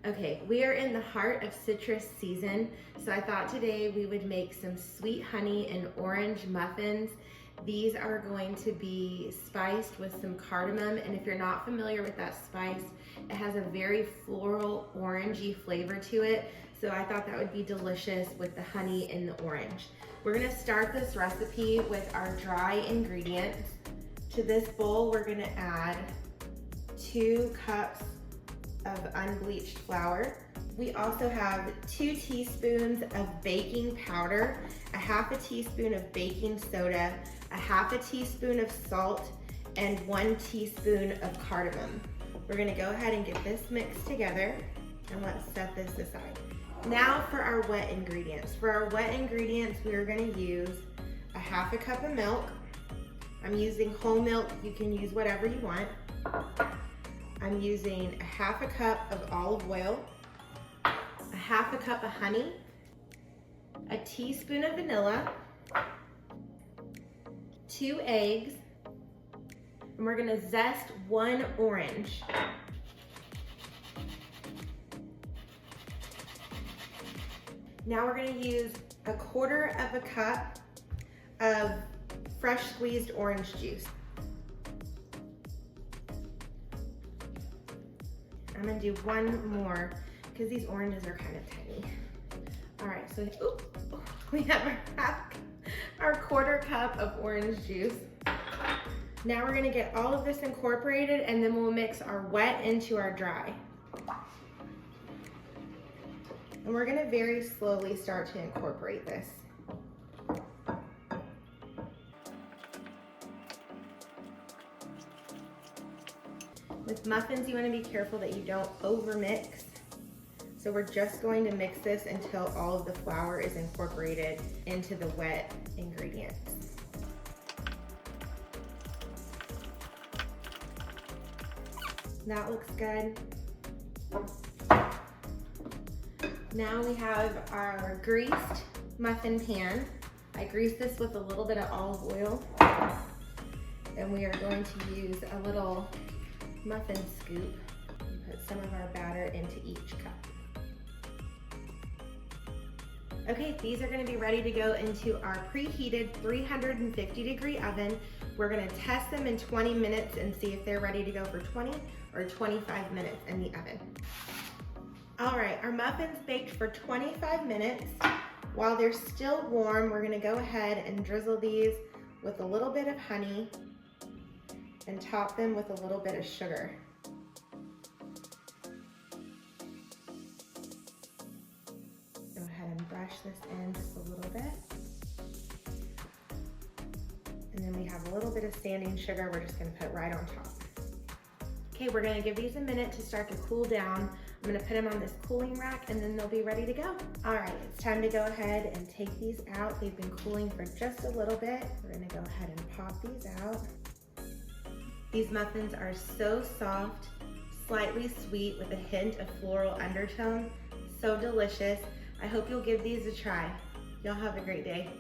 Okay, we are in the heart of citrus season, so I thought today we would make some sweet honey and orange muffins. These are going to be spiced with some cardamom, and if you're not familiar with that spice, it has a very floral, orangey flavor to it, so I thought that would be delicious with the honey and the orange. We're gonna start this recipe with our dry ingredients. To this bowl, we're gonna add 2 cups of unbleached flour. We also have 2 teaspoons of baking powder, a half a teaspoon of baking soda, a half a teaspoon of salt, and 1 teaspoon of cardamom. We're gonna go ahead and get this mixed together, and let's set this aside. Now for our wet ingredients. For our wet ingredients, we are gonna use a half a cup of milk. I'm using whole milk, you can use whatever you want. I'm using a half a cup of olive oil, a half a cup of honey, a teaspoon of vanilla, 2 eggs, and we're gonna zest 1 orange. Now we're gonna use a 1/4 of a cup of fresh squeezed orange juice. I'm gonna do 1 more because these oranges are kind of tiny. All right, so we have our 1/4 cup of orange juice. Now we're gonna get all of this incorporated, and then we'll mix our wet into our dry. And we're gonna very slowly start to incorporate this. With muffins, you want to be careful that you don't overmix. So we're just going to mix this until all of the flour is incorporated into the wet ingredients. That looks good. Now we have our greased muffin pan. I greased this with a little bit of olive oil. And we are going to use a little muffin scoop and put some of our batter into each cup. Okay, these are gonna be ready to go into our preheated 350-degree oven. We're gonna test them in 20 minutes and see if they're ready to go for 20 or 25 minutes in the oven. All right, our muffins baked for 25 minutes. While they're still warm, we're gonna go ahead and drizzle these with a little bit of honey and top them with a little bit of sugar. Go ahead and brush this in just a little bit. And then we have a little bit of standing sugar we're just gonna put right on top. Okay, we're gonna give these a minute to start to cool down. I'm gonna put them on this cooling rack and then they'll be ready to go. All right, it's time to go ahead and take these out. They've been cooling for just a little bit. We're gonna go ahead and pop these out. These muffins are so soft, slightly sweet with a hint of floral undertone. So delicious. I hope you'll give these a try. Y'all have a great day.